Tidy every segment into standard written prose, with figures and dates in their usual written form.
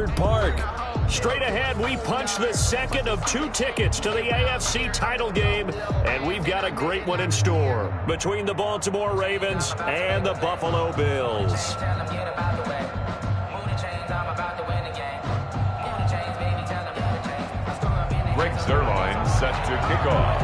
Park. Straight ahead, we punch the second of 2 tickets to the AFC title game, and we've got a great one in store between the Baltimore Ravens and the Buffalo Bills. Greg Zerline set to kick off.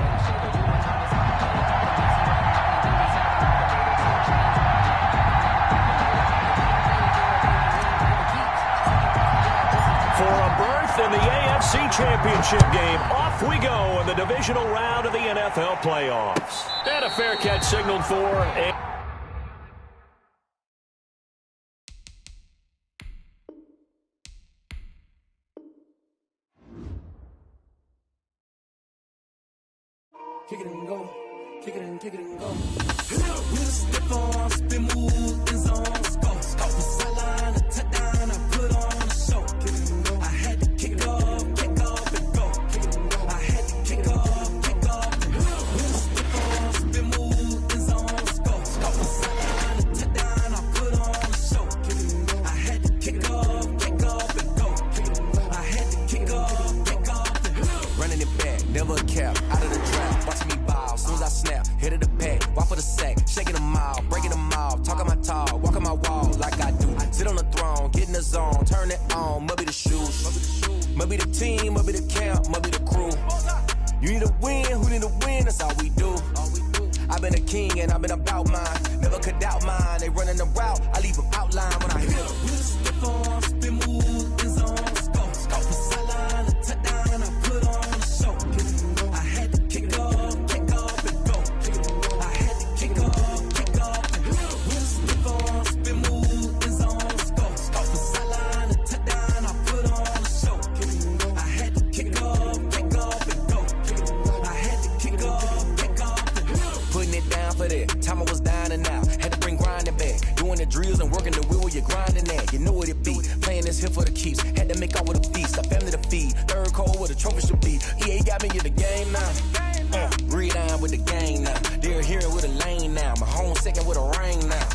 For a berth in the AFC Championship game, off we go in the divisional round of the NFL playoffs. And a fair catch signaled for. Kick it and go, kick it and go. We'll step on, spin, move, in zone, go. Off the sideline, a touchdown, I put on a show. Kick it and go. I had to kick off and go. Kick it and go. I had to kick off and go. We'll step on, spin, move, in zone, go. Off the sideline, a touchdown, I put on a show. Kick it and go. I had to kick off and go. Kick it and go. I had to kick off and go. Running it back, never cap, out of the trap. Watch me ball, soon as I snap, hit of the pack, walk for the sack, shaking them all, breaking them off, talking my talk, walking my wall like I do. I sit on the throne, get in the zone, turn it on, must be the shoes, must be the team, must be the camp, must be the crew. You need to win, who need to win, that's all we do. I've been a king and I've been about mine, never could doubt mine, they running the route, I leave them outline when I hit them. We'll step on, spin, move, in zone, go. Off the sideline, a touchdown, I put on a show. I had to kick off and go. I had to kick off and go. We'll slip on, spin, move, in zone, go. Off the sideline, a touchdown, I put on a show. I had to kick off and go. I had to kick off and go. Putting it down for that. Time I was down and out. Had to bring grinding back. Doing the drills and working the wheel where you're grinding at. You know what it be. Playing this here for the keeps. Had to make out with a feast. A family to feed. Third cold where the trophy should be. EA got me in the game now. Breathe on with the game now. They're here with a lane now. My home second with a ring now.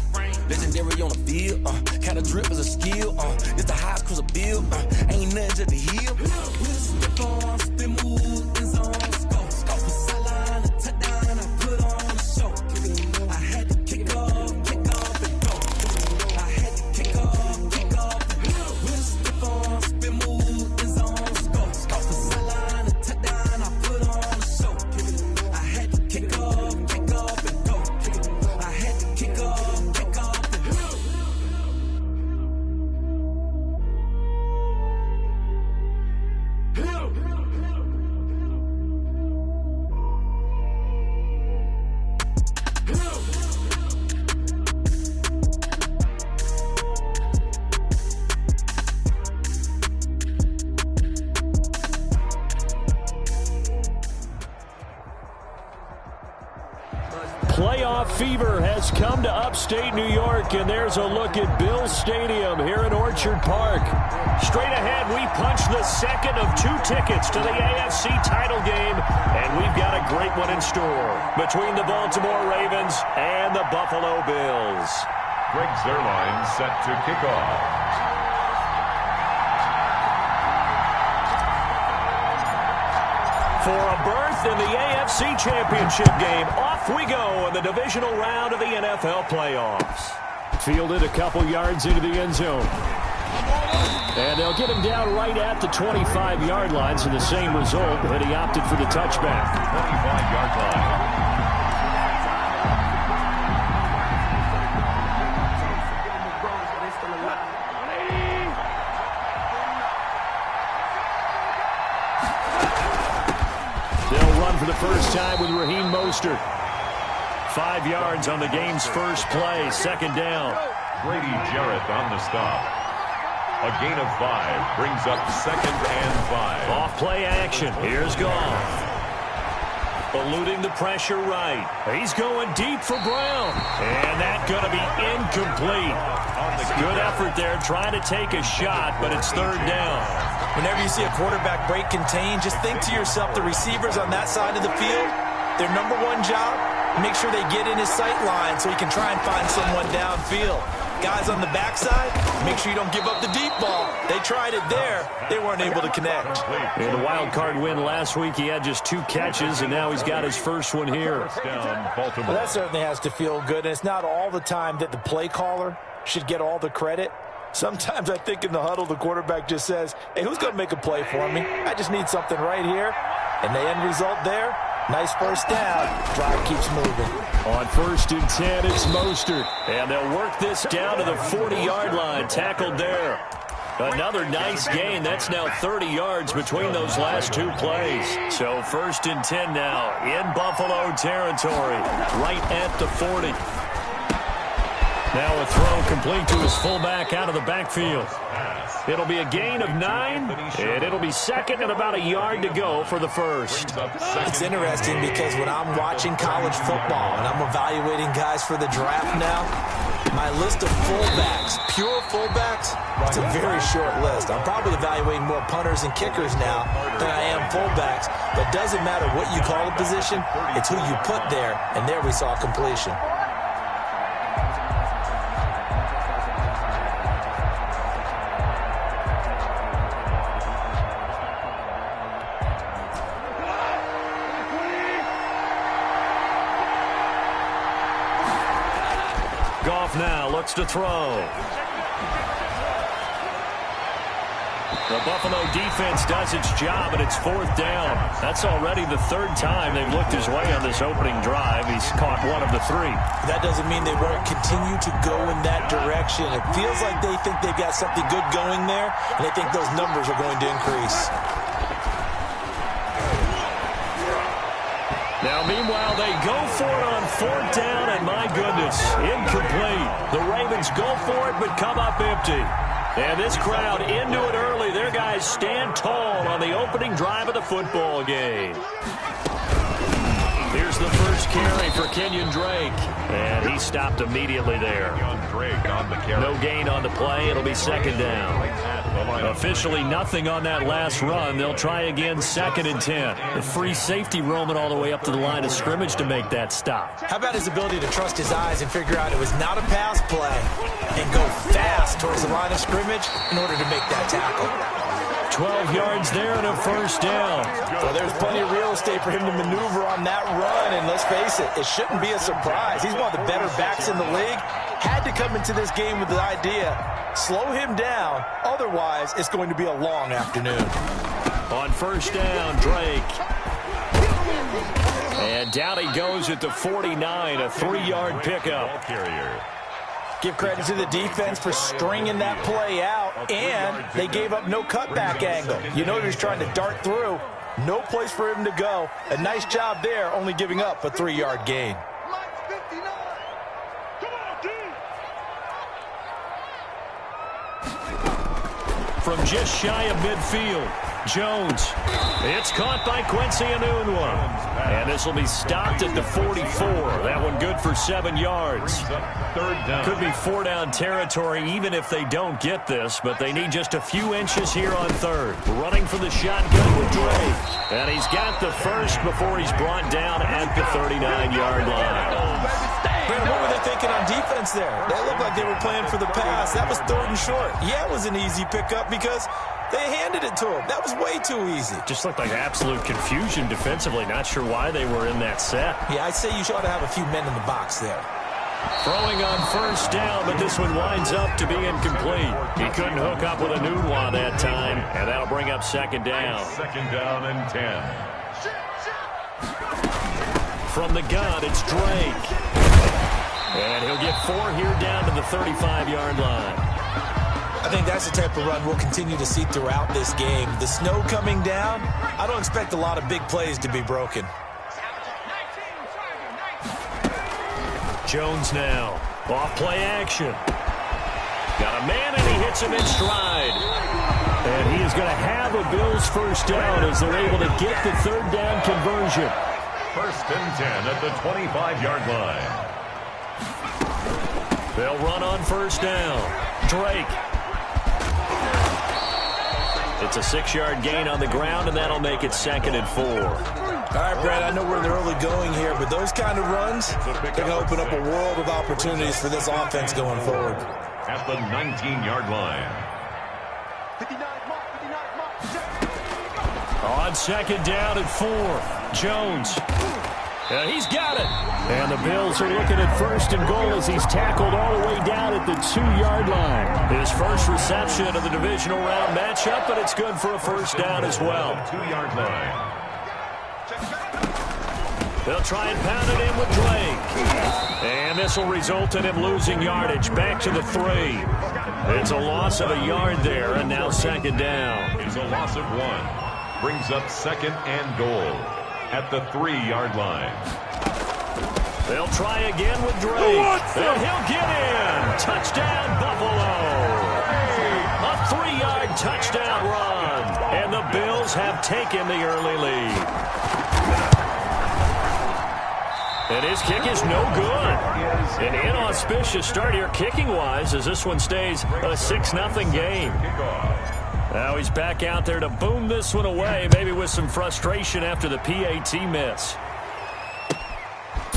Legendary on the field. Kinda drip is a skill. It's the highest cruiser bill. Ain't nothing to the hill. We'll step on, spin, move, in zone, go. Off the sideline, a touchdown, I put on a show. I had to kick off and go. I had to kick off and go. We'll step on, spin, move, in zone, go. Off the sideline, a touchdown, I put on a show. I had to kick off and go. I had to kick off and go. Playoff fever has come to upstate New York, and there's a look at Bills Stadium here in Orchard Park. Straight ahead, we punch the second of 2 tickets to the AFC title game, and we've got a great one in store between the Baltimore Ravens and the Buffalo Bills. Greg Zerline set to kick off. For a berth in the AFC Championship game, off we go in the divisional round of the NFL playoffs. Fielded a couple yards into the end zone. And they'll get him down right at the 25-yard line, so the same result, but he opted for the touchback. 25-yard line. For the first time with Raheem Mostert. 5 yards on the game's first play, second down. Brady Jarrett on the stop. A gain of 5 brings up 2nd and 5. Off play action. Here's Goff. Eluding the pressure right. He's going deep for Brown. And that's going to be incomplete. Good effort there trying to take a shot, but it's 3rd down. Whenever you see a quarterback break contain, just think to yourself, the receivers on that side of the field, their number one job, make sure they get in his sight line so he can try and find someone downfield. Guys on the backside, make sure you don't give up the deep ball. They tried it there. They weren't able to connect. In the wild card win last week, he had just 2 catches, and now he's got his first one here. Well, that certainly has to feel good, and it's not all the time that the play caller should get all the credit. Sometimes I think in the huddle, the quarterback just says, hey, who's going to make a play for me? I just need something right here. And the end result there, nice first down. Drive keeps moving. On 1st and 10, it's Mostert. And they'll work this down to the 40-yard line. Tackled there. Another nice gain. That's now 30 yards between those last 2 plays. So 1st and 10 now in Buffalo territory, right at the 40. Now a throw complete to his fullback out of the backfield. It'll be a gain of 9, and it'll be 2nd and about a yard to go for the first. It's interesting because when I'm watching college football and I'm evaluating guys for the draft now, my list of fullbacks, pure fullbacks, it's a very short list. I'm probably evaluating more punters and kickers now than I am fullbacks, but it doesn't matter what you call a position, it's who you put there, and there we saw completion. Now looks to throw. The Buffalo defense does its job, and it's 4th down. That's already the 3rd time they've looked his way on this opening drive. He's caught 1 of the 3. That doesn't mean they won't continue to go in that direction. It feels like they think they've got something good going there, and they think those numbers are going to increase. Now, meanwhile, they go for it on 4th down, and my goodness, incomplete. The Ravens go for it, but come up empty. And this crowd into it early. Their guys stand tall on the opening drive of the football game. Here's the first carry for Kenyon Drake. And he stopped immediately there. No gain on the play. It'll be 2nd down. Officially nothing on that last run. They'll try again 2nd and 10. The free safety roaming all the way up to the line of scrimmage to make that stop. How about his ability to trust his eyes and figure out it was not a pass play and go fast towards the line of scrimmage in order to make that tackle? 12 yards there and a 1st down. Well, there's plenty of real estate for him to maneuver on that run, and let's face it, it shouldn't be a surprise. He's one of the better backs in the league. Had to come into this game with the idea, slow him down, otherwise it's going to be a long afternoon. On 1st down, Drake. And down he goes at the 49, a 3-yard pickup. Give credit to the defense for stringing that play out, and they gave up no cutback angle. You know he was trying to dart through. No place for him to go. A nice job there, only giving up a 3-yard gain. From just shy of midfield, Jones. It's caught by Quincy Enunwa. And this will be stopped at the 44. That one good for 7 yards. Could be 4-down territory even if they don't get this, but they need just a few inches here on 3rd. Running for the shotgun with Drake. And he's got the first before he's brought down at the 39-yard line. What were they thinking on defense there? They looked like they were playing for the pass. That was 3rd and short. Yeah, it was an easy pickup because they handed it to him. That was way too easy. Just looked like absolute confusion defensively. Not sure why they were in that set. Yeah, I'd say you ought to have a few men in the box there. Throwing on 1st down, but this one winds up to be incomplete. He couldn't hook up with Enunwa that time, and that'll bring up 2nd down. 2nd down and 10. From the gun, it's Drake. And he'll get 4 here down to the 35-yard line. I think that's the type of run we'll continue to see throughout this game. The snow coming down, I don't expect a lot of big plays to be broken. Jones now. Off play action. Got a man, and he hits him in stride. And he is going to have a Bills 1st down as they're able to get the 3rd down conversion. 1st and 10 at the 25-yard line. They'll run on 1st down. Drake. It's a 6-yard gain on the ground, and that'll make it 2nd and 4. All right, Brad, I know we're in the early going here, but those kind of runs, they're going to open up a world of opportunities for this offense going forward. at the 19-yard line. On second down and 4, Jones. He's got it. And the Bills are looking at first and goal as he's tackled all the way down at the 2-yard line. His first reception of the divisional round matchup, but it's good for a first down as well. 2-yard line. They'll try and pound it in with Drake. And this will result in him losing yardage back to the 3. It's a loss of a yard there, and now second down. It's a loss of 1. Brings up second and goal at the 3-yard line. They'll try again with Drake. And he'll get in. Touchdown, Buffalo. A 3-yard touchdown run. And the Bills have taken the early lead. And his kick is no good. An inauspicious start here kicking-wise as this one stays a 6-0 game. Now he's back out there to boom this one away, maybe with some frustration after the PAT miss.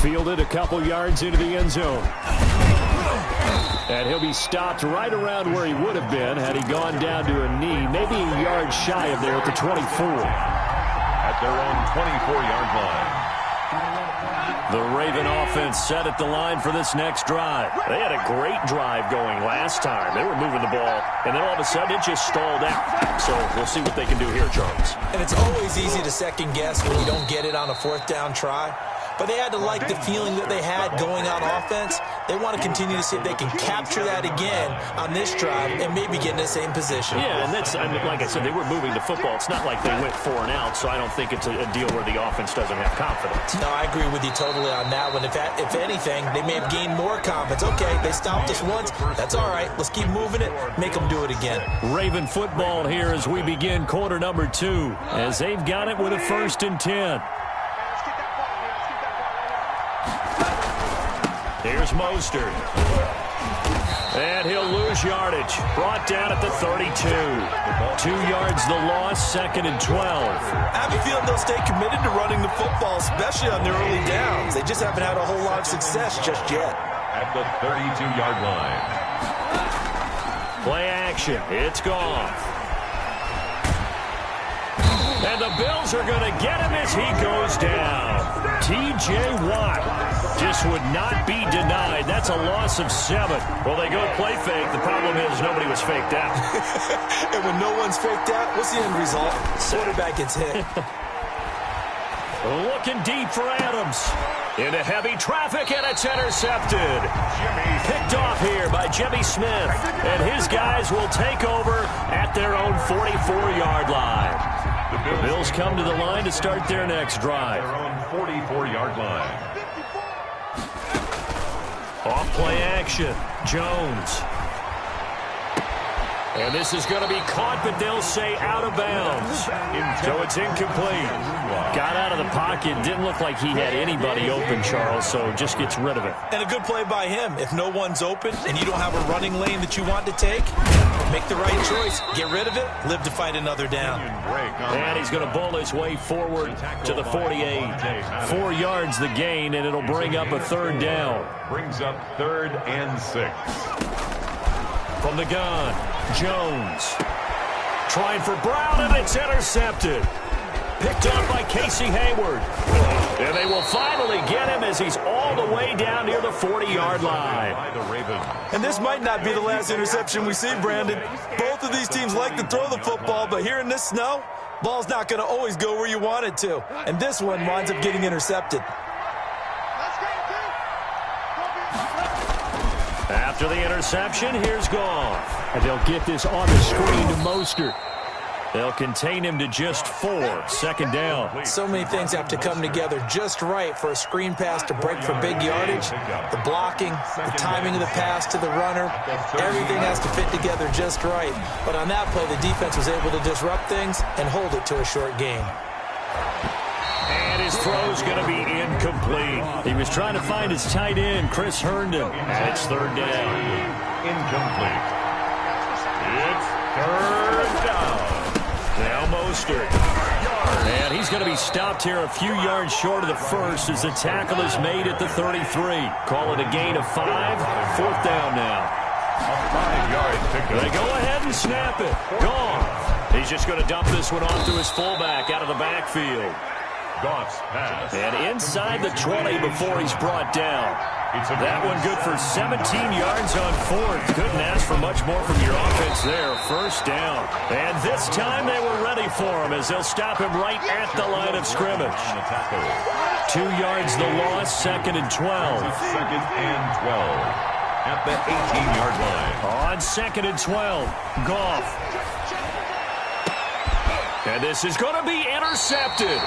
Fielded a couple yards into the end zone. And he'll be stopped right around where he would have been had he gone down to a knee, maybe a yard shy of there at the 24. At their own 24-yard line. The Raven offense set at the line for this next drive. They had a great drive going last time. They were moving the ball, and then all of a sudden it just stalled out. So we'll see what they can do here, Charles. And it's always easy to second-guess when you don't get it on a 4th down try. But they had to like the feeling that they had going on offense. They want to continue to see if they can capture that again on this drive and maybe get in the same position. Yeah, and that's, I mean, like I said, they were moving the football. It's not like they went 4 and out, so I don't think it's a deal where the offense doesn't have confidence. No, I agree with you totally on that one. If anything, they may have gained more confidence. Okay, they stopped us once. That's all right. Let's keep moving it. Make them do it again. Raven football here as we begin quarter number 2, as they've got it with a 1st and 10. Here's Mostert. And he'll lose yardage. Brought down at the 32. 2 yards the loss, 2nd and 12. I have a feeling they'll stay committed to running the football, especially on their early downs. They just haven't had a whole lot of success just yet. At the 32-yard line. Play action. It's gone. And the Bills are going to get him as he goes down. T.J. Watt just would not be denied. That's a loss of 7. Well, they go play fake. The problem is nobody was faked out. And when no one's faked out, what's the end result? Quarterback gets hit. Looking deep for Adams. Into heavy traffic, and it's intercepted. Picked off here by Jimmy Smith. And his guys will take over at their own 44-yard line. The Bills come to the line to start their next drive. Their own 44-yard line. Off play action. Jones. And this is going to be caught, but they'll say out of bounds. So it's incomplete. Got out of the pocket. Didn't look like he had anybody open, Charles, so just gets rid of it. And a good play by him. If no one's open and you don't have a running lane that you want to take, make the right choice. Get rid of it. Live to fight another down. And he's going to bowl his way forward to the 48. 4 yards the gain, and it'll bring up a 3rd down. Brings up 3rd and 6. From the gun, Jones. Trying for Brown, and it's intercepted. Picked up by Casey Hayward. And they will finally get him as he's all the way down near the 40-yard line. And this might not be the last interception we see, Brandon. Both of these teams like to throw the football, but here in this snow, ball's not going to always go where you want it to. And this one winds up getting intercepted. After the interception, here's Goff. And they'll get this on the screen to Mostert. They'll contain him to just 4. 2nd down. So many things have to come together just right for a screen pass to break for big yardage. The blocking, the timing of the pass to the runner, everything has to fit together just right. But on that play, the defense was able to disrupt things and hold it to a short gain. And his throw's going to be incomplete. He was trying to find his tight end, Chris Herndon. And it's 3rd down. Incomplete. It's 3rd down. Now Mostert. And he's going to be stopped here a few yards short of the first as the tackle is made at the 33. Call it a gain of 5. 4th down now. A 5-yard pickup. They go ahead and snap it. Goff. He's just going to dump this one off to his fullback out of the backfield. Goff's pass. And inside the 20 before he's brought down. That one good for 17 yards on fourth. Couldn't ask for much more from your offense there. First down. And this time they were ready for him as they'll stop him right at the line of scrimmage. 2 yards the loss, 2nd and 12. 2nd and 12 at the 18-yard line. On 2nd and 12, Goff. And this is going to be intercepted.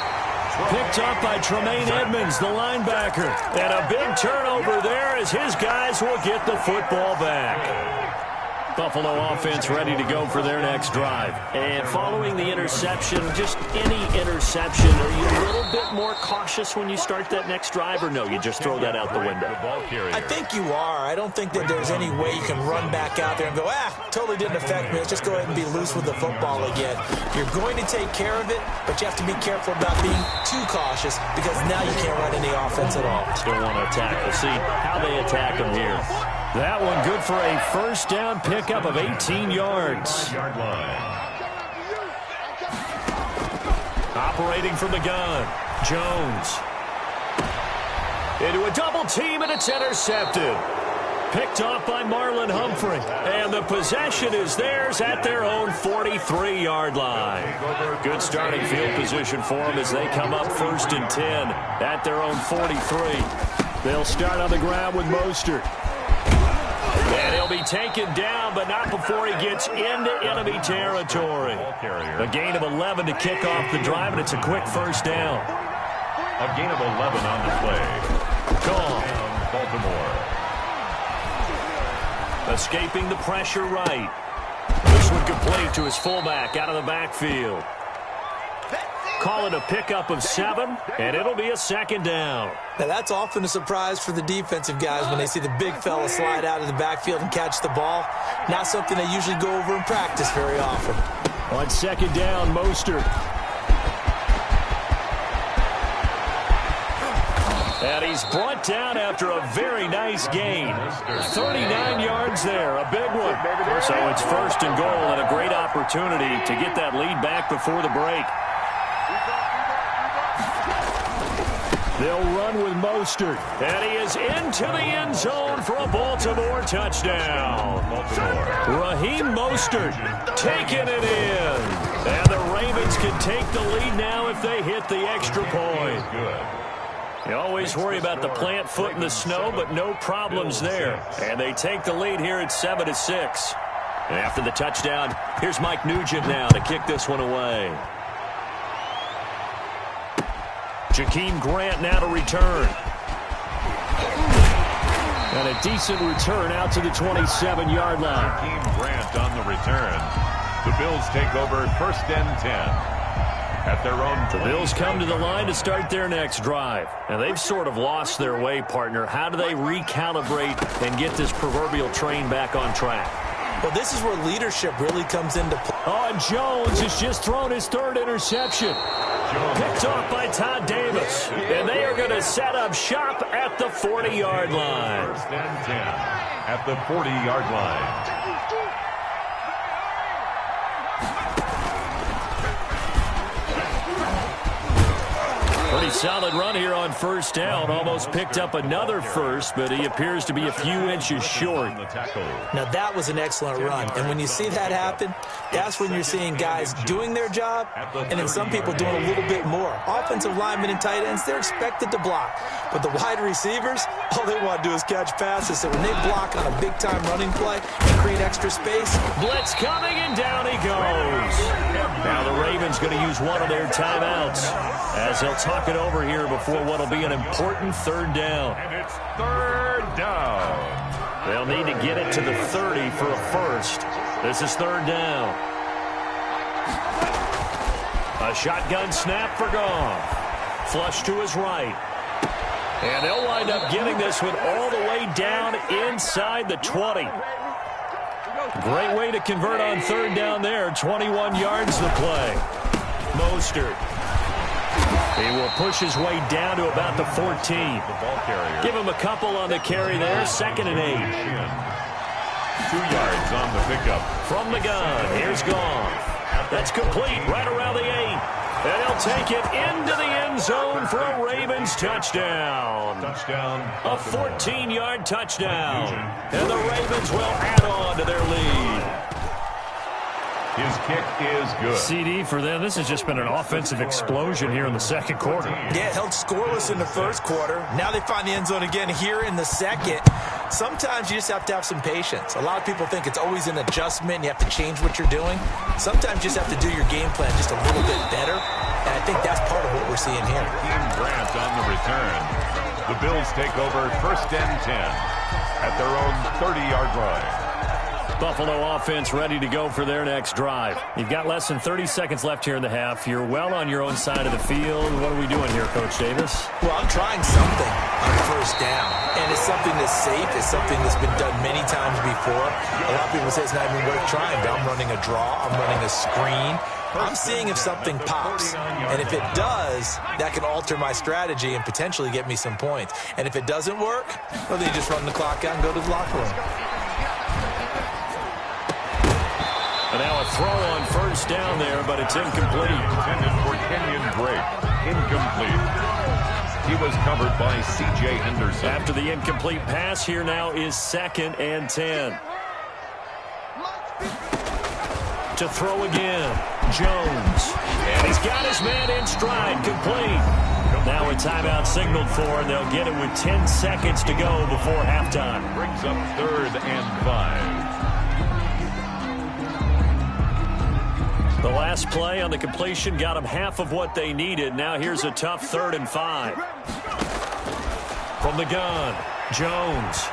Picked up by Tremaine Edmonds, the linebacker. And a big turnover there as his guys will get the football back. Buffalo offense ready to go for their next drive. And following the interception, just any interception, are you a little bit more cautious when you start that next drive, or no, you just throw that out the window? I think you are. I don't think that there's any way you can run back out there and go, totally didn't affect me. Let's just go ahead and be loose with the football again. You're going to take care of it, but you have to be careful about being too cautious because now you can't run any offense at all. Still want to attack. We'll see how they attack them here. That one good for a first down pickup of 18 yards. Operating from the gun, Jones. Into a double team, and it's intercepted. Picked off by Marlon Humphrey. And the possession is theirs at their own 43-yard line. Good starting field position for them as they come up 1st and 10 at their own 43. They'll start on the ground with Mostert. And he'll be taken down, but not before he gets into enemy territory. A gain of 11 to kick off the drive, and it's a quick first down. A gain of 11 on the play. Gone. Baltimore. Escaping the pressure right. This one complete to his fullback out of the backfield. Call it a pickup of 7, and it'll be a 2nd down. Now, that's often a surprise for the defensive guys when they see the big fella slide out of the backfield and catch the ball. Not something they usually go over in practice very often. On 2nd down, Mostert. And he's brought down after a very nice gain. 39 yards there, a big one. So it's 1st and goal and a great opportunity to get that lead back before the break. They'll run with Mostert, and he is into the end zone for a Baltimore touchdown. Raheem Mostert taking it in. And the Ravens can take the lead now if they hit the extra point. You always worry about the plant foot in the snow, but no problems there. And they take the lead here at 7-6. And after the touchdown, here's Mike Nugent now to kick this one away. Jakeem Grant now to return. And a decent return out to the 27-yard line. Jakeem Grant on the return. The Bills take over 1st and 10. At their own. The Bills come to the line to start their next drive. And they've sort of lost their way, partner. How do they recalibrate and get this proverbial train back on track? Well, this is where leadership really comes into play. Oh, and Jones has just thrown his 3rd interception. Picked off by Todd Davis. And they are going to set up shop at the 40-yard line. 1st and 10 at the 40-yard line. Pretty solid run here on 1st down. Almost picked up another first, but he appears to be a few inches short. Now, that was an excellent run. And when you see that happen, that's when you're seeing guys doing their job and then some people doing a little bit more. Offensive linemen and tight ends, they're expected to block. But the wide receivers, all they want to do is catch passes. So when they block on a big-time running play and create extra space. Blitz coming, and down he goes. Now the Ravens going to use one of their timeouts as they'll talk it over here before what will be an important 3rd down. And it's 3rd down. They'll need to get it to the 30 for a first. This is 3rd down. A shotgun snap for Goff. Flush to his right. And they'll wind up getting this one all the way down inside the 20. Great way to convert on 3rd down there. 21 yards to play. Mostert. He will push his way down to about the 14. The ball carrier. Give him a couple on the carry there. 2nd and 8. 2 yards on the pickup. From the gun, here's Goff. That's complete right around the 8. And he'll take it into the end zone for a Ravens touchdown. A 14-yard touchdown. And the Ravens will add on to their lead. His kick is good. CD for them. This has just been an offensive explosion here in the second quarter. Yeah, held scoreless in the first quarter. Now they find the end zone again here in the second. Sometimes you just have to have some patience. A lot of people think it's always an adjustment. You have to change what you're doing. Sometimes you just have to do your game plan just a little bit better. And I think that's part of what we're seeing here. Team Grant on the return. The Bills take over 1st and 10 at their own 30-yard line. Buffalo offense ready to go for their next drive. You've got less than 30 seconds left here in the half. You're well on your own side of the field. What are we doing here, Coach Davis? Well, I'm trying something on 1st down, and it's something that's safe. It's something that's been done many times before. A lot of people say it's not even worth trying, but I'm running a draw. I'm running a screen. I'm seeing if something pops, and if it does, that can alter my strategy and potentially get me some points. And if it doesn't work, well, then you just run the clock out and go to the locker room. And now a throw on 1st down there, but it's incomplete. Intended for Kenyon Drake. Incomplete. He was covered by C.J. Henderson. After the incomplete pass, here now is 2nd and 10. To throw again, Jones. And he's got his man in stride, complete. Now a timeout signaled for, and they'll get it with 10 seconds to go before halftime. Brings up 3rd and 5. The last play on the completion got them half of what they needed. Now here's a tough 3rd and 5. From the gun, Jones.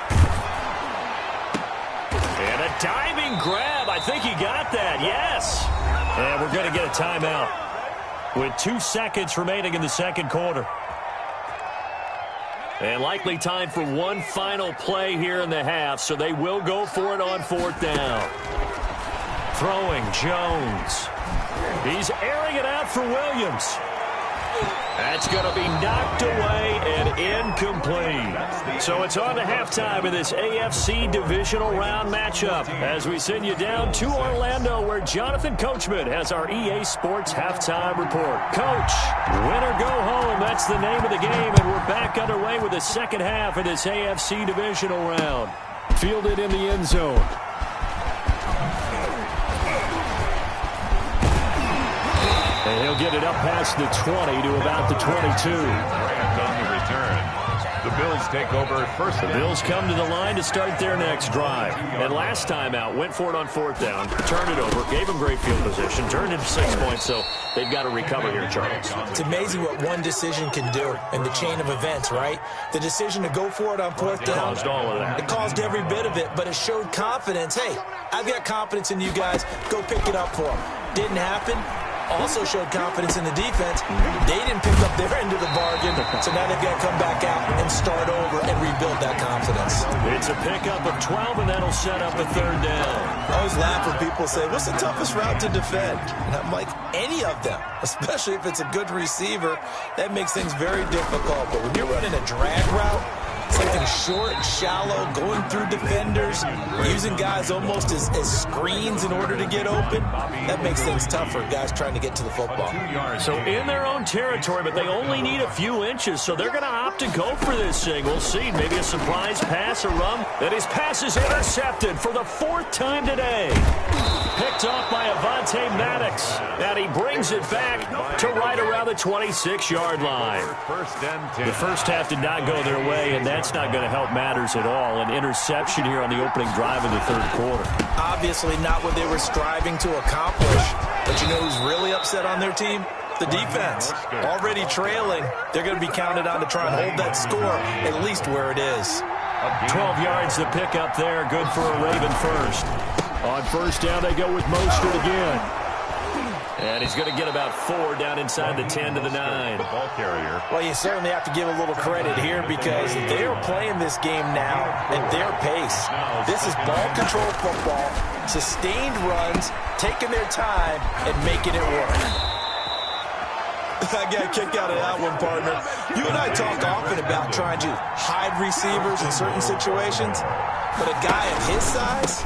And a diving grab. I think he got that. Yes. And we're going to get a timeout with 2 seconds remaining in the second quarter. And likely time for one final play here in the half, so they will go for it on 4th down. Throwing, Jones. He's airing it out for Williams. That's going to be knocked away and incomplete. So it's on to halftime in this AFC divisional round matchup as we send you down to Orlando where Jonathan Coachman has our EA Sports halftime report. Coach, win or go home, that's the name of the game, and we're back underway with the second half of this AFC divisional round. Fielded in the end zone. And he'll get it up past the 20 to about the 22. Grant on the return. The Bills take over 1st. The Bills come to the line to start their next drive. And last time out, went for it on 4th down, turned it over, gave them great field position, turned it to 6 points, so they've got to recover here, Charles. It's amazing what one decision can do in the chain of events, right? The decision to go for it on 4th down. It caused all of that. It caused every bit of it, but it showed confidence. Hey, I've got confidence in you guys. Go pick it up for them. Didn't happen. Also showed confidence in the defense. They didn't pick up their end of the bargain, so now they've got to come back out and start over and rebuild that confidence. It's a pickup of 12, and that'll set up a 3rd down. I always laugh when people say, what's the toughest route to defend? And I'm like, any of them, especially if it's a good receiver. That makes things very difficult. But when you're running a drag route, something short, shallow, going through defenders, using guys almost as screens in order to get open, that makes things tough for guys trying to get to the football. So in their own territory, but they only need a few inches, so they're going to opt to go for this thing. We'll see. Maybe a surprise pass or run. And his pass is intercepted for the 4th time today. Picked off by Avonte Maddox. And he brings it back to right around the 26-yard line. 1st and 10. The first half did not go their way, and that's not going to help matters at all. An interception here on the opening drive of the 3rd quarter. Obviously not what they were striving to accomplish. But you know who's really upset on their team? The defense. Already trailing. They're going to be counted on to try and hold that score at least where it is. 12 yards to pick up there. Good for a Raven first. On 1st down, they go with Mostert again. And he's going to get about 4 down inside the 10 to the 9. The ball carrier. Well, you certainly have to give a little credit here because they are playing this game now at their pace. This is ball control football, sustained runs, taking their time, and making it work. I got a kick out of that one, partner. You and I talk often about trying to hide receivers in certain situations, but a guy of his size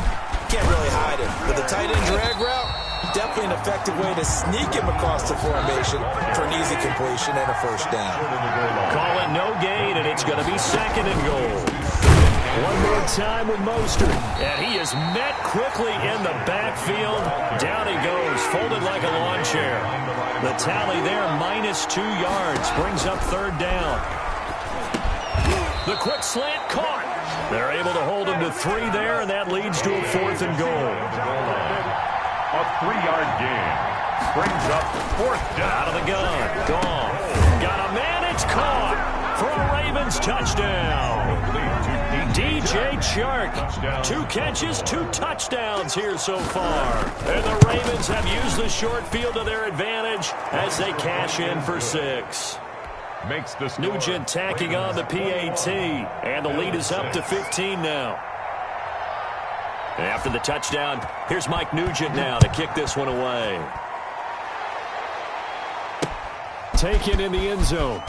can't really hide it. With a tight end drag route, definitely an effective way to sneak him across the formation for an easy completion and a first down. Call it no gain, and it's going to be 2nd and goal. One more time with Mostert, and he is met quickly in the backfield. Down he goes, folded like a lawn chair. The tally there, -2 yards, brings up 3rd down. The quick slant caught. They're able to hold him to 3 there, and that leads to a 4th and goal. A 3-yard gain brings up 4th down. Out of the gun, gone. Got a man, it's caught for a Ravens touchdown. DJ Chark, 2 catches, 2 touchdowns here so far. And the Ravens have used the short field to their advantage as they cash in for 6. Makes this Nugent tacking on the PAT, and the lead is up to 15 now. After the touchdown, here's Mike Nugent now to kick this one away. Taken in the end zone.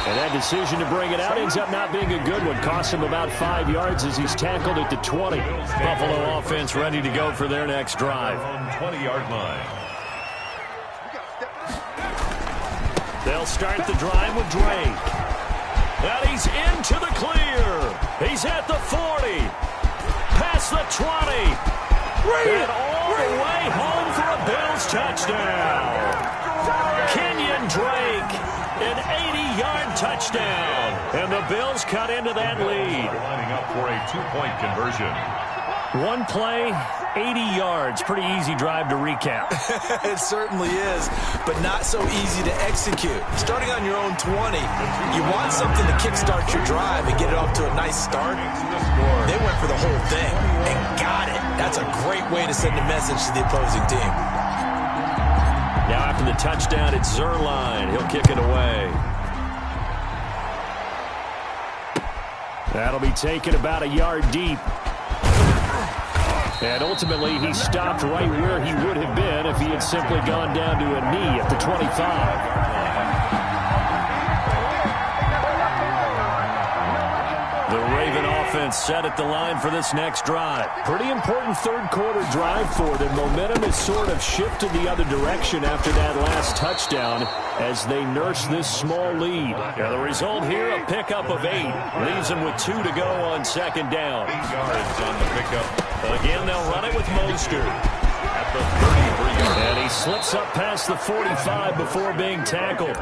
And that decision to bring it out ends up not being a good one. Costs him about 5 yards as he's tackled at the 20. Buffalo offense ready to go for their next drive. On 20-yard line. They'll start the drive with Drake. And he's into the clear. He's at the 40. Past the 20. And all the way home for a Bills touchdown. Kenyon Drake, an 80-yard touchdown. And the Bills cut into that lead. Lining up for a 2-point conversion. One play, 80 yards. Pretty easy drive to recap. It certainly is, but not so easy to execute. Starting on your own 20, you want something to kickstart your drive and get it off to a nice start. They went for the whole thing and got it. That's a great way to send a message to the opposing team. Now after the touchdown, it's Zerline. He'll kick it away. That'll be taken about a yard deep. And ultimately, he stopped right where he would have been if he had simply gone down to a knee at the 25. The Raven offense set at the line for this next drive. Pretty important third-quarter drive for them. Momentum has sort of shifted the other direction after that last touchdown as they nurse this small lead. Now, the result here, a pickup of 8. Leaves them with 2 to go on 2nd down. 8 yards on the pickup. Again, they'll run it with Mostert. At the 33-yard line. And he slips up past the 45 before being tackled.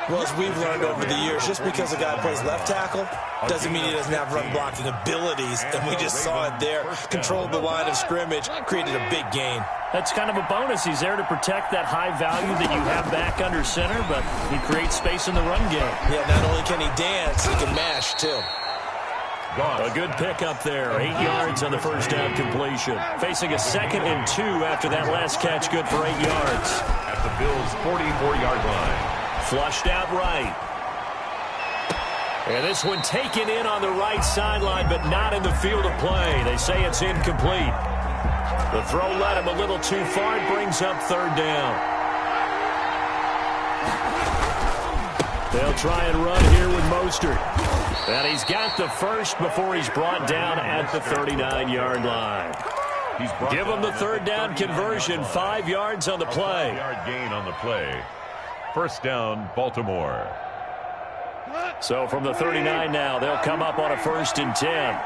Well, as we've learned over the years, just because a guy plays left tackle doesn't mean he doesn't have run-blocking abilities, and we just saw it there. Controlled the line of scrimmage, created a big gain. That's kind of a bonus. He's there to protect that high value that you have back under center, but he creates space in the run game. Yeah, not only can he dance, he can mash, too. A good pickup there. 8 yards on the first down completion. Facing a 2nd and 2 after that last catch, good for 8 yards. At the Bills' 44-yard line. Flushed out right. And this one taken in on the right sideline, but not in the field of play. They say it's incomplete. The throw led him a little too far. It brings up 3rd down. They'll try and run here with Mostert. And he's got the first before he's brought down at the 39-yard line. Give him the 3rd down conversion. 5 yards on the play. 5-yard gain on the play. First down, Baltimore. So from the 39 now, they'll come up on a 1st and 10.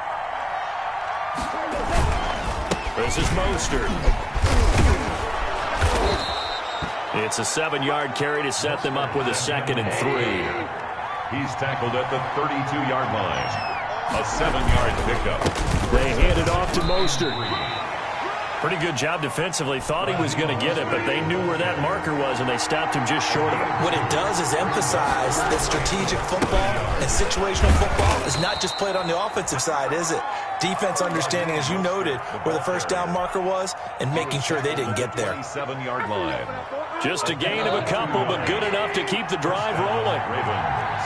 This is Mostert. It's a 7-yard carry to set them up with a 2nd and 3. He's tackled at the 32-yard line. A 7-yard pickup. They hand it off to Mostert. Pretty good job defensively. Thought he was going to get it, but they knew where that marker was, and they stopped him just short of it. What it does is emphasize that strategic football and situational football is not just played on the offensive side, is it? Defense understanding, as you noted, where the first down marker was and making sure they didn't get there. 7-yard line. Just a gain of a couple, but good enough to keep the drive rolling. Ravens.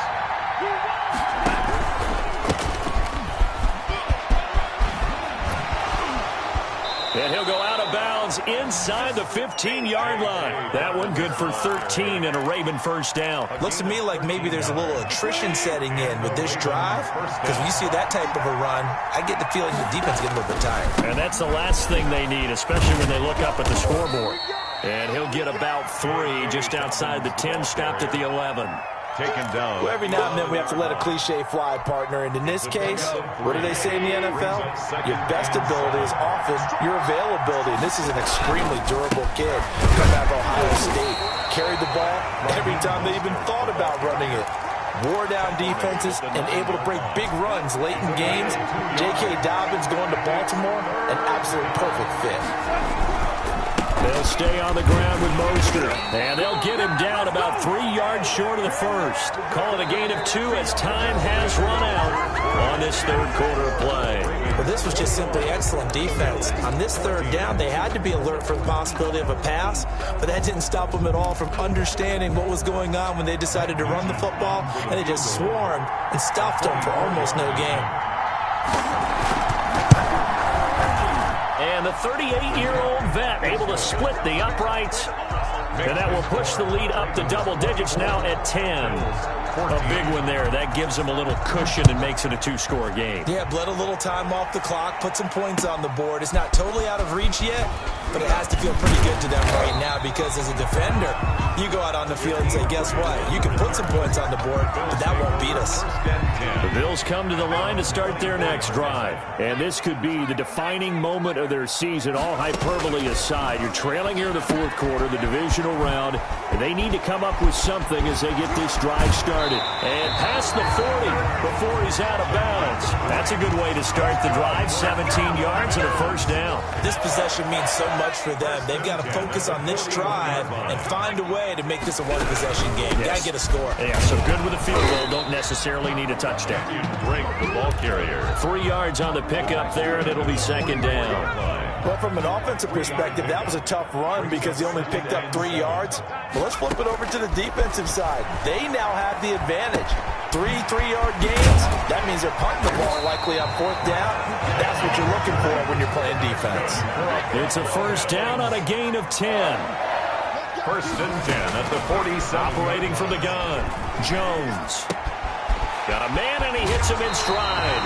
And he'll go out of bounds Bills inside the 15-yard line. That one good for 13 and a Raven first down. Looks to me like maybe there's a little attrition setting in with this drive, because when you see that type of a run, I get the feeling the defense gets a little bit tired. And that's the last thing they need, especially when they look up at the scoreboard. And he'll get about 3 just outside the 10, stopped at the 11. Taken down. Well, every now and then we have to let a cliche fly, partner. And in this case, what do they say in the NFL? Your best ability is often your availability. And this is an extremely durable kid. Come out of Ohio State. Carried the ball every time they even thought about running it. Wore down defenses and able to break big runs late in games. J.K. Dobbins going to Baltimore, an absolute perfect fit. They'll stay on the ground with Mostert, and they'll get him down about 3 yards short of the first. Call it a gain of 2 as time has run out on this third quarter of play. Well, this was just simply excellent defense. On this third down, they had to be alert for the possibility of a pass, but that didn't stop them at all from understanding what was going on when they decided to run the football, and they just swarmed and stopped them for almost no gain. And the 38-year-old vet able to split the uprights. And that will push the lead up to double digits now at 10. A big one there. That gives them a little cushion and makes it a 2-score game. Yeah, bled a little time off the clock, put some points on the board. It's not totally out of reach yet, but it has to feel pretty good to them right now because as a defender, you go out on the field and say, guess what? You can put some points on the board, but that won't beat us. The Bills come to the line to start their next drive. And this could be the defining moment of their season, all hyperbole aside. You're trailing here in the fourth quarter, the divisional round, and they need to come up with something as they get this drive started. And past the 40 before he's out of bounds. That's a good way to start the drive, 17 yards and a first down. This possession means so much for them. They've got to focus on this drive and find a way to make this a one-possession game. Yes. Got to get a score. Yeah, so good with a field goal. Don't necessarily need a touchdown. Break the ball carrier. 3 yards on the pickup there, and it'll be second down. Well, from an offensive perspective, that was a tough run because he only picked up 3 yards. But let's flip it over to the defensive side. They now have the advantage. 3 3-yard gains. That means they're punting the ball likely on fourth down. That's what you're looking for when you're playing defense. It's a first down on a gain of 10. First and 10 at the 47. Operating from the gun. Jones. Got a man, and he hits him in stride.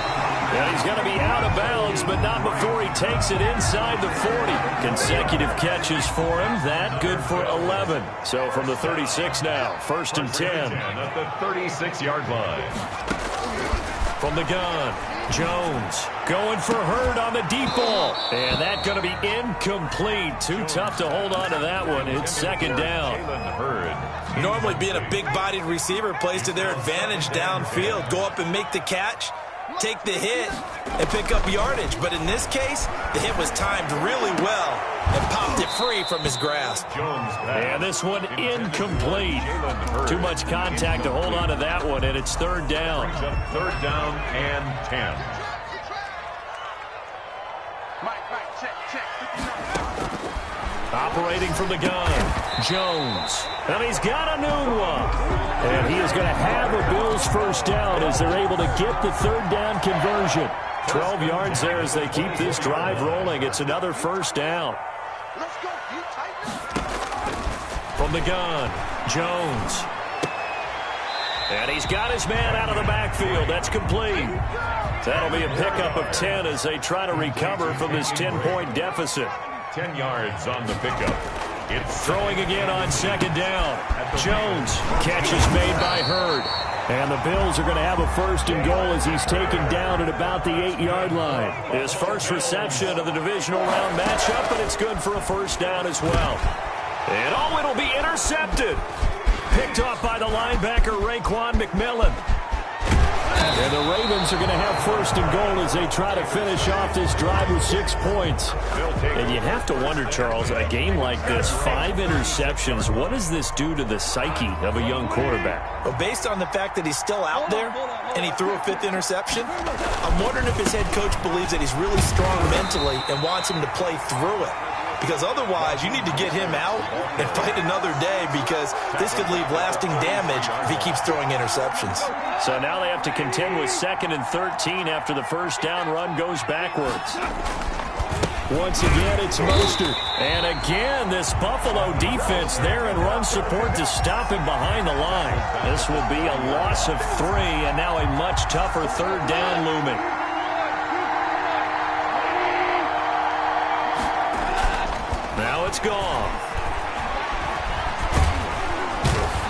And he's going to be out of bounds, but not before he takes it inside the 40. Consecutive catches for him. That good for 11. So from the 36 now, first and 10. At the 36-yard line. From the gun, Jones going for Hurd on the deep ball. And that going to be incomplete. Too tough to hold on to that one. It's second down. Normally being a big-bodied receiver plays to their advantage downfield. Go up and make the catch, take the hit, and pick up yardage. But in this case, the hit was timed really well and popped it free from his grasp. And this one incomplete. Too much contact to hold on to that one, and it's third down. Third down and 10. Operating from the gun, Jones. And he's got a new one. And he is going to have a Bills first down as they're able to get the third down conversion. 12 yards there as they keep this drive rolling. It's another first down. From the gun, Jones. And he's got his man out of the backfield. That's complete. That'll be a pickup of 10 as they try to recover from this 10-point deficit. 10 yards on the pickup. It's throwing again on second down. Jones, catch is made by Hurd. And the Bills are going to have a first and goal as he's taken down at about the 8-yard line. His first reception of the divisional round matchup, but it's good for a first down as well. And oh, it'll be intercepted. Picked off by the linebacker, Raekwon McMillan. And the Ravens are going to have first and goal as they try to finish off this drive with 6 points. And you have to wonder, Charles, a game like this, 5 interceptions, what does this do to the psyche of a young quarterback? Well, based on the fact that he's still out there and he threw a 5th interception, I'm wondering if his head coach believes that he's really strong mentally and wants him to play through it. Because otherwise, you need to get him out and fight another day because this could leave lasting damage if he keeps throwing interceptions. So now they have to contend with 2nd and 13 after the first down run goes backwards. Once again, it's Mostert. And again, this Buffalo defense there in run support to stop him behind the line. This will be a loss of 3, and now a much tougher third down looming. Now it's gone.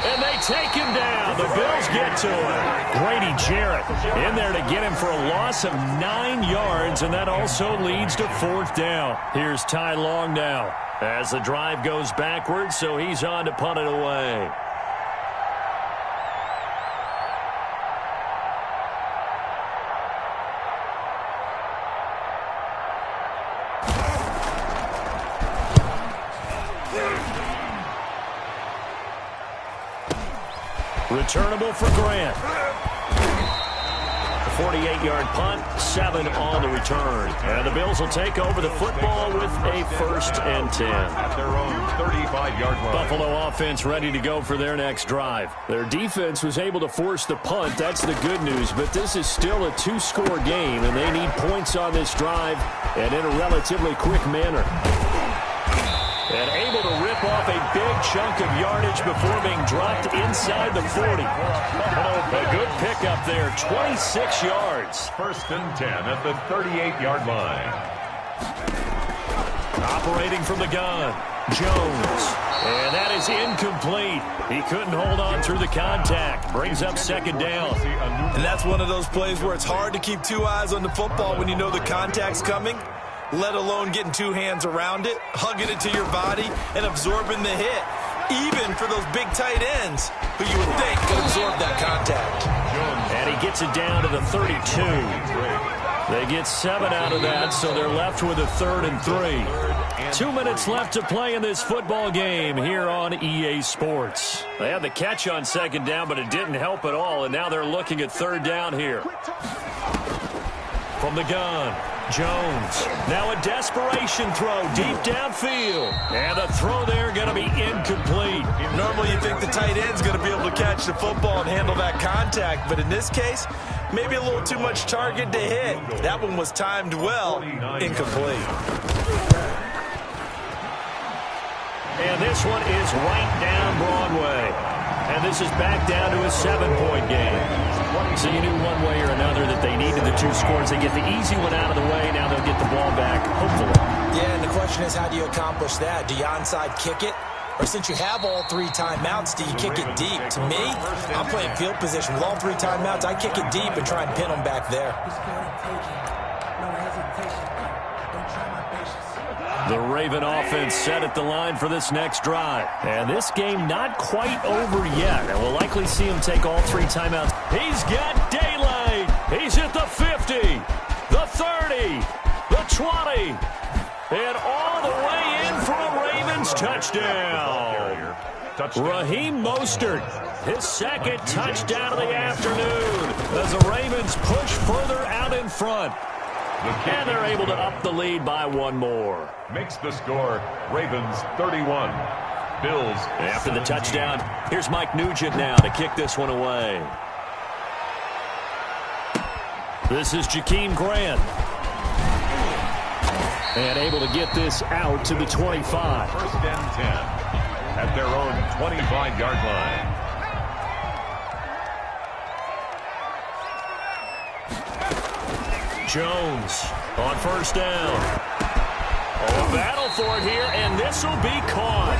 And they take him down. The Bills get to him. Grady Jarrett in there to get him for a loss of 9 yards, and that also leads to 4th down. Here's Ty Long now as the drive goes backwards, so he's on to punt it away. Returnable for Grant. A 48-yard punt, 7 on the return. And the Bills will take over the football with a 1st and 10. At their own 35-yard line. Buffalo offense ready to go for their next drive. Their defense was able to force the punt. That's the good news. But this is still a 2-score game, and they need points on this drive and in a relatively quick manner. And able to rip off a big chunk of yardage before being dropped inside the 40. A good pickup there, 26 yards. 1st and 10 at the 38-yard line. Operating from the gun, Jones. And that is incomplete. He couldn't hold on through the contact. Brings up 2nd down. And that's one of those plays where it's hard to keep 2 eyes on the football when you know the contact's coming, let alone getting 2 hands around it, hugging it to your body, and absorbing the hit, even for those big tight ends who you would think could absorb that contact. And he gets it down to the 32. They get 7 out of that, so they're left with a 3rd and 3. 2 minutes left to play in this football game here on EA Sports. They had the catch on 2nd down, but it didn't help at all, and now they're looking at 3rd down here. From the gun, Jones. Now a desperation throw deep downfield. And the throw there going to be incomplete. Normally you think the tight end's going to be able to catch the football and handle that contact, but in this case, maybe a little too much target to hit. That one was timed well. Incomplete. And this one is right down Broadway. And this is back down to a 7-point game. So you knew one way or another that they needed the 2 scores. They get the easy one out of the way. Now they'll get the ball back, hopefully. Yeah, and the question is, how do you accomplish that? Do you onside kick it? Or since you have all 3 timeouts, do you kick it deep? To me, I'm playing field position. With all 3 timeouts, I kick it deep and try and pin them back there. The Raven offense set at the line for this next drive. And this game not quite over yet. And we'll likely see him take all 3 timeouts. He's got daylight. He's at the 50, the 30, the 20, and all the way in for a Ravens touchdown. Raheem Mostert, his 2nd touchdown of the afternoon as the Ravens push further out in front. And they're able to up the lead by 1 more. Makes the score Ravens 31. Bills. After the touchdown, here's Mike Nugent now to kick this one away. This is Jakeem Grant. And able to get this out to the 25. 1st and 10 at their own 25-yard line. Jones on 1st down. Oh, a battle for it here, and this will be caught.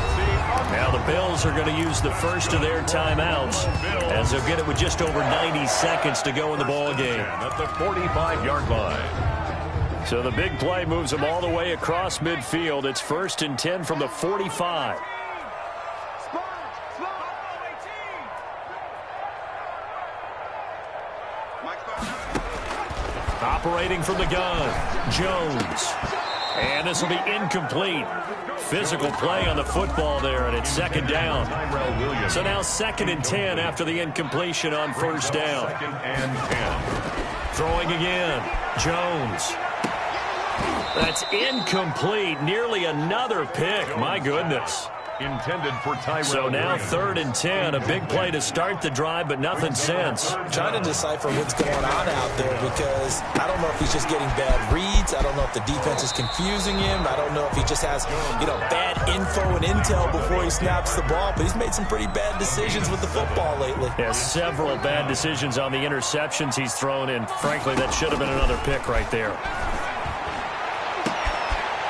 Now the Bills are going to use the first of their timeouts as they'll get it with just over 90 seconds to go in the ball game. At the 45-yard line. So the big play moves them all the way across midfield. It's 1st and 10 from the 45. Operating from the gun, Jones. And this will be incomplete. Physical play on the football there, and it's 2nd down. So now 2nd and 10 after the incompletion on 1st down. 2nd and 10. Throwing again, Jones. That's incomplete. Nearly another pick. My goodness. Intended for Tyrell. So now Green. 3rd and 10. A big play to start the drive, but nothing since. Trying to decipher what's going on out there because I don't know if he's just getting bad reads. I don't know if the defense is confusing him. I don't know if he just has, bad info and intel before he snaps the ball. But he's made some pretty bad decisions with the football lately. Yeah, several bad decisions on the interceptions he's thrown in. Frankly, that should have been another pick right there.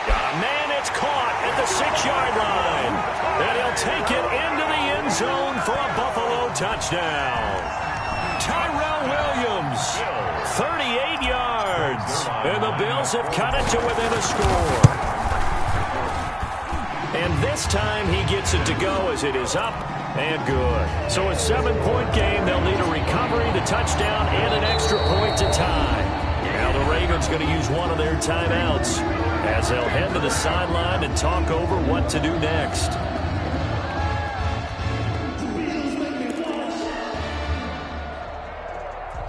Got a man, it's caught at the 6-yard line. And he'll take it into the end zone for a Buffalo touchdown. Tyrell Williams, 38 yards. And the Bills have cut it to within a score. And this time he gets it to go as it is up and good. So a 7-point game. They'll need a recovery, the touchdown, and an extra point to tie. Now the Ravens going to use one of their timeouts as they'll head to the sideline and talk over what to do next.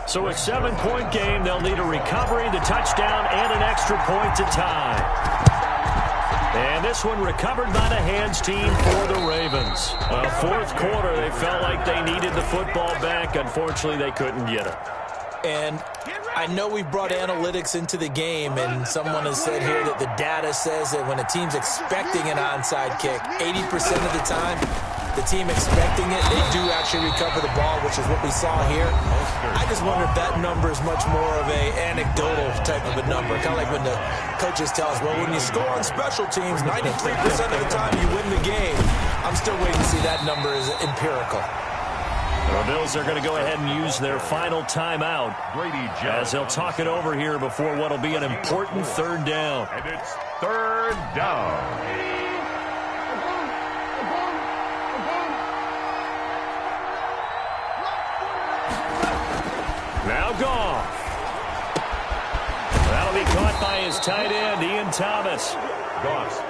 So a 7-point game. They'll need a recovery, the touchdown, and an extra point to tie. And this one recovered by the hands team for the Ravens. Fourth quarter, they felt like they needed the football back. Unfortunately, they couldn't get it. And I know we brought analytics into the game, and someone has said here that the data says that when a team's expecting an onside kick, 80% of the time, the team expecting it, they do actually recover the ball, which is what we saw here. I just wonder if that number is much more of a anecdotal type of a number. Kind of like when the coaches tell us, well, when you score on special teams, 93% of the time you win the game. I'm still waiting to see that number is empirical. The Bills are going to go ahead and use their final timeout as they'll talk it over here before what will be an important 3rd down. And it's 3rd down. Now Goff. That'll be caught by his tight end, Ian Thomas.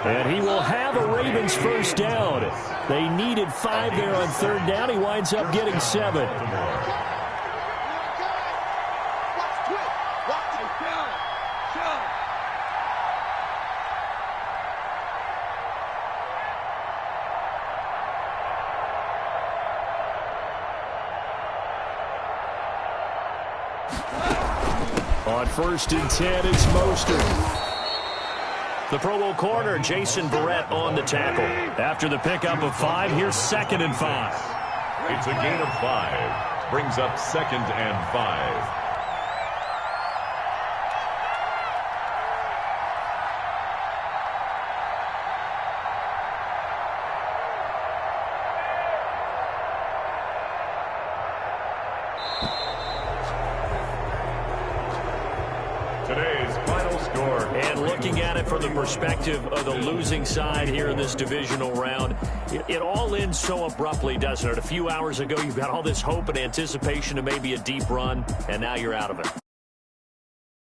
And he will have a Ravens first down. They needed 5 there on 3rd down. He winds up getting 7. On 1st and 10, it's Mostert. The Pro Bowl corner, Jason Verrett, on the tackle. After the pickup of 5, here's 2nd and 5. It's a gain of 5. Brings up 2nd and 5. Today's final score. And looking at it from the perspective of the losing side here in this divisional round, it all ends so abruptly, doesn't it? A few hours ago, you've got all this hope and anticipation of maybe a deep run, and now you're out of it.